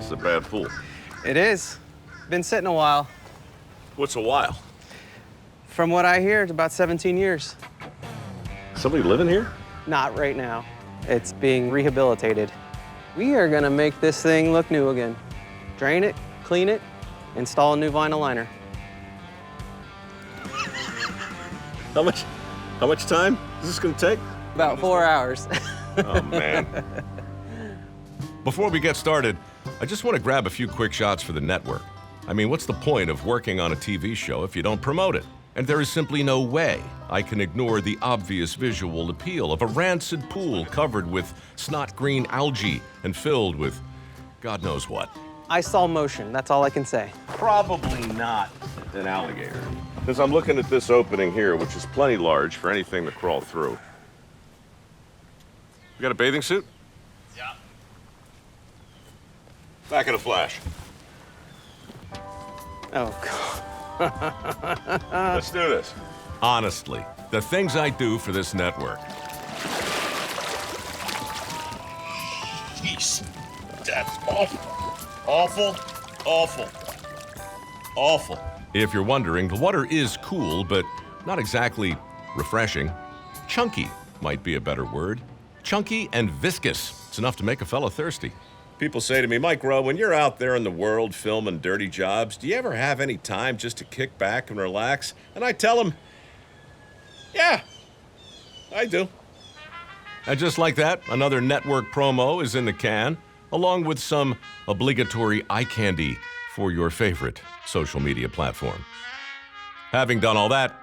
This is a bad pool. It is. Been sitting a while. What's a while? From what I hear, it's about 17 years. Somebody living here? Not right now. It's being rehabilitated. We are gonna make this thing look new again. Drain it, clean it, install a new vinyl liner. How much time is this gonna take? About 4 hours. Oh, man. Before we get started, I just want to grab a few quick shots for the network. I mean, what's the point of working on a TV show if you don't promote it? And there is simply no way I can ignore the obvious visual appeal of a rancid pool covered with snot green algae and filled with God knows what. I saw motion, that's all I can say. Probably not an alligator. Because I'm looking at this opening here, which is plenty large for anything to crawl through. You got a bathing suit? Yeah. Back in a flash. Oh, God. Let's do this. Honestly, the things I do for this network. Jeez, that's awful. Awful, awful, awful. If you're wondering, the water is cool, but not exactly refreshing. Chunky might be a better word. Chunky and viscous. It's enough to make a fella thirsty. People say to me, Mike Rowe, when you're out there in the world filming dirty jobs, do you ever have any time just to kick back and relax? And I tell them, yeah, I do. And just like that, another network promo is in the can, along with some obligatory eye candy for your favorite social media platform. Having done all that,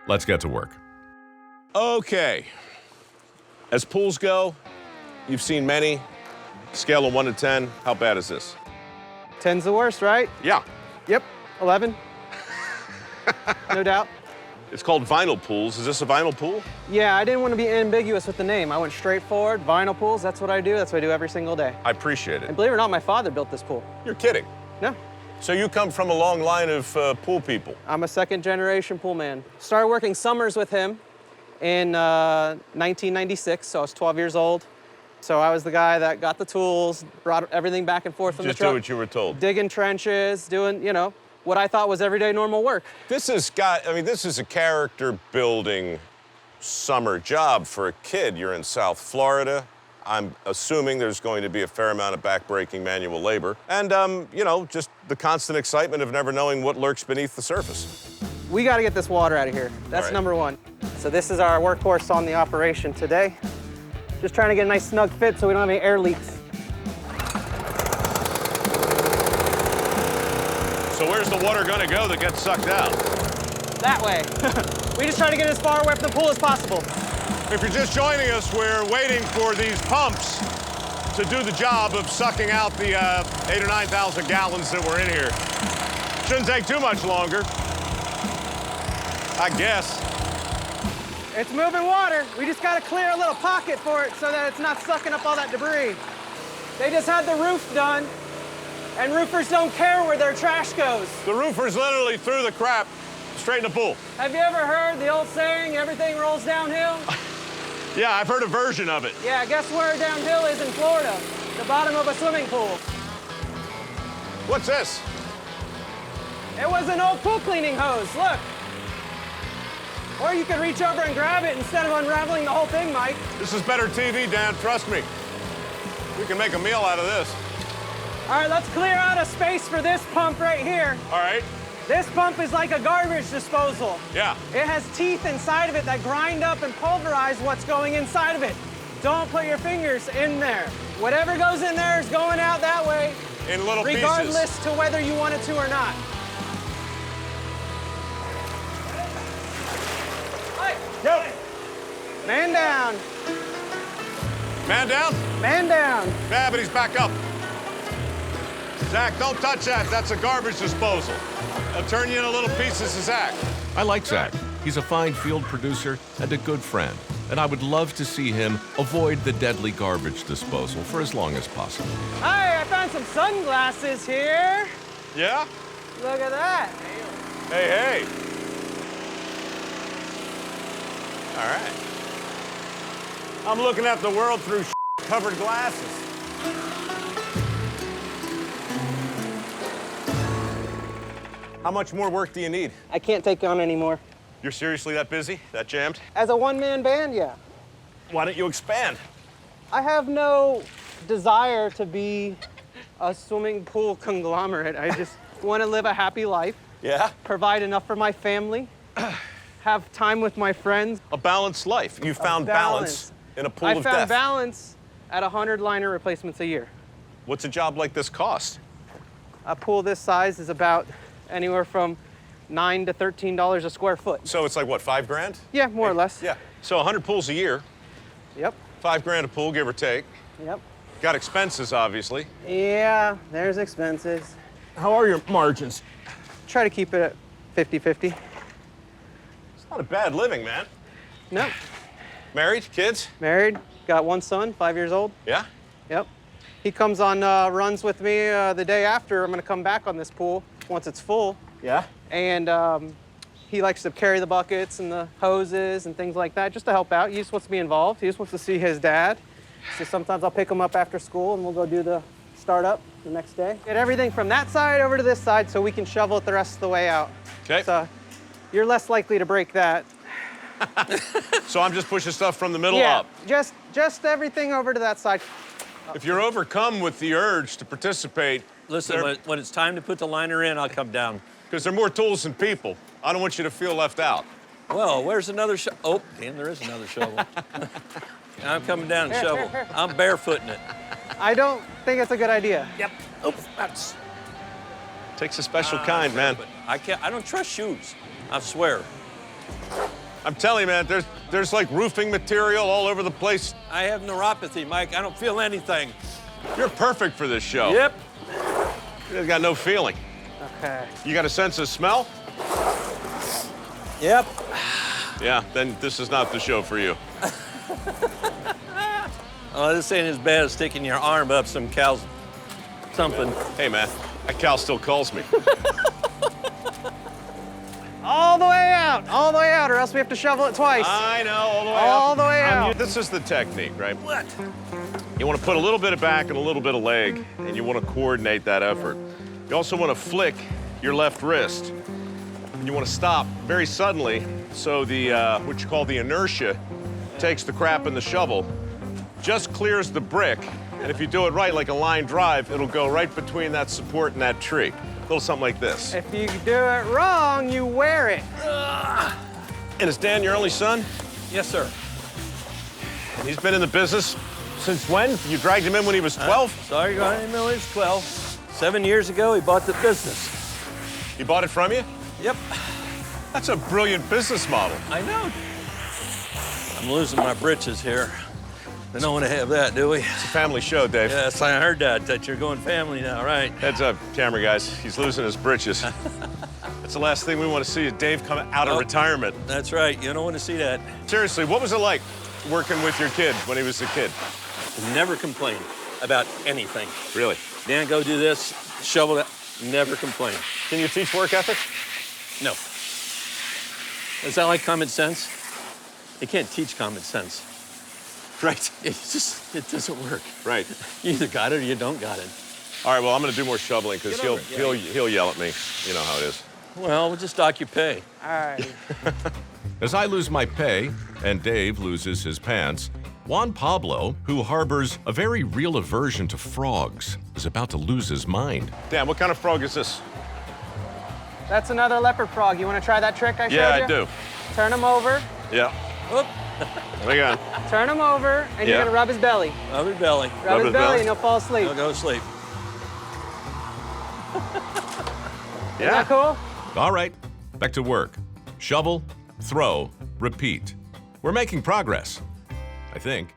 let's get to work. Okay. As pools go, you've seen many. Scale of 1 to 10, how bad is this? 10's the worst, right? Yeah. Yep, 11. No doubt. It's called vinyl pools. Is this a vinyl pool? Yeah, I didn't want to be ambiguous with the name. I went straight forward, vinyl pools, that's what I do. That's what I do every single day. I appreciate And it. believe it or not, my father built this pool. You're kidding. No, So you come from a long line of pool people. I'm a second-generation pool man. Started working summers with him in 1996, so I was 12 years old. So I was the guy that got the tools, brought everything back and forth from the Just truck. do what you were told. Digging trenches, doing, you know, what I thought was everyday normal work. This is a character building summer job for a kid. You're in South Florida. I'm assuming there's going to be a fair amount of back-breaking manual labor. And, you know, just the constant excitement of never knowing what lurks beneath the surface. We got to get this water out of here. That's right. number one. So this is our workhorse on the operation today. Just trying to get a nice snug fit so we don't have any air leaks. So where's the water gonna go that gets sucked out? That way. We just try to get as far away from the pool as possible. If you're just joining us, we're waiting for these pumps to do the job of sucking out the 8,000 or 9,000 gallons that were in here. Shouldn't take too much longer, I guess. It's moving water. We just got to clear a little pocket for it so that it's not sucking up all that debris. They just had the roof done, and roofers don't care where their trash goes. The roofers literally threw the crap straight in the pool. Have you ever heard the old saying, everything rolls downhill? Yeah, I've heard a version of it. Yeah, guess where downhill is in Florida? The bottom of a swimming pool. What's this? It was an old pool cleaning hose, look. Or you could reach over and grab it instead of unraveling the whole thing, Mike. This is better TV, Dan, trust me. We can make a meal out of this. All right, let's clear out a space for this pump right here. All right. This pump is like a garbage disposal. Yeah. It has teeth inside of it that grind up and pulverize what's going inside of it. Don't put your fingers in there. Whatever goes in there is going out that way. In little pieces. Regardless to whether you want it to or not. Yep. Man down. Man down? Man down. Yeah, but he's back up. Zach, don't touch that. That's a garbage disposal. I'll turn you into little pieces of Zach. I like Zach. He's a fine field producer and a good friend, and I would love to see him avoid the deadly garbage disposal for as long as possible. Hi, I found some sunglasses here. Yeah? Look at that. Hey, hey. All right. I'm looking at the world through covered glasses. How much more work do you need? I can't take on anymore. You're seriously that busy? That jammed? As a one-man band, yeah. Why don't you expand? I have no desire to be a swimming pool conglomerate. I just want to live a happy life, Yeah? provide enough for my family, have time with my friends. A balanced life. You found balance in a pool of death. I found balance at 100 liner replacements a year. What's a job like this cost? A pool this size is about anywhere from $9 to $13 a square foot. So it's like what, 5 grand? Yeah, more or less. Yeah. So 100 pools a year, Yep. 5 grand a pool, give or take. Yep. Got expenses, obviously. Yeah, there's expenses. How are your margins? Try to keep it at 50-50. It's not a bad living, man. No. Married, kids? Married, got one son, 5 years old. Yeah? Yep. He comes on runs with me the day after. I'm gonna come back on this pool once it's full. Yeah? And he likes to carry the buckets and the hoses and things like that just to help out. He just wants to be involved. He just wants to see his dad. So sometimes I'll pick him up after school and we'll go do the startup the next day. Get everything from that side over to this side so we can shovel it the rest of the way out. Okay. So you're less likely to break that. So I'm just pushing stuff from the middle Yeah, up. just everything over to that side. If you're overcome with the urge to participate, Listen, when it's time to put the liner in, I'll come down. because there are more tools than people, I don't want you to feel left out. Well, where's another shovel? Oh, damn, there is another shovel. I'm coming down and Here, shovel. here, here. I'm barefooting it. I don't think it's a good idea. Yep. Oops, that's. Takes a special kind, man. But I can't. I don't trust shoes. I swear. I'm telling you, man, there's like roofing material all over the place. I have neuropathy, Mike. I don't feel anything. You're perfect for this show. Yep. You got no feeling. Okay. You got a sense of smell? Yep. Yeah, then this is not the show for you. Oh, this ain't as bad as sticking your arm up some cow's something. Hey, man, that cow still calls me. All the way out, or else we have to shovel it twice. I know, all the way All up. the way out. This is the technique, right? What? You want to put a little bit of back and a little bit of leg, and you want to coordinate that effort. You also want to flick your left wrist. And you want to stop very suddenly, so the, what you call the inertia, takes the crap in the shovel, just clears the brick, and if you do it right, like a line drive, it'll go right between that support and that tree. A little something like this. If you do it wrong, you wear it. And is Dan your only son? Yes, sir. And he's been in the business since when? You dragged him in when he was 12? Sorry, I didn't know he was 12. 7 years ago, he bought the business. He bought it from you? Yep. That's a brilliant business model. I know. I'm losing my britches here. We don't want to have that, do we? It's a family show, Dave. Yes, I heard that you're going family now, right? Heads up, camera guys. He's losing his britches. That's the last thing we want to see is Dave come out of retirement. That's right. You don't want to see that. Seriously, what was it like working with your kid when he was a kid? Never complain about anything. Really? Dan, go do this, shovel that. Never complain. Can you teach work ethic? No. Is that like common sense? You can't teach common sense. Right. It doesn't work. Right. You either got it or you don't got it. All right, well, I'm going to do more shoveling because Get over it. Yeah. he'll yell at me. You know how it is. Well, we'll just dock your pay. All right. As I lose my pay and Dave loses his pants, Juan Pablo, who harbors a very real aversion to frogs, is about to lose his mind. Dan, what kind of frog is this? That's another leopard frog. You want to try that trick I showed you? Yeah, I do. Turn him over. Yeah. Oop. Hang on. Turn him over, and Yeah. you're gonna rub his belly. Rub your belly. Rub his his belly, belly. and he'll fall asleep. Now go to sleep. Isn't that cool? All right, back to work. Shovel, throw, repeat. We're making progress, I think.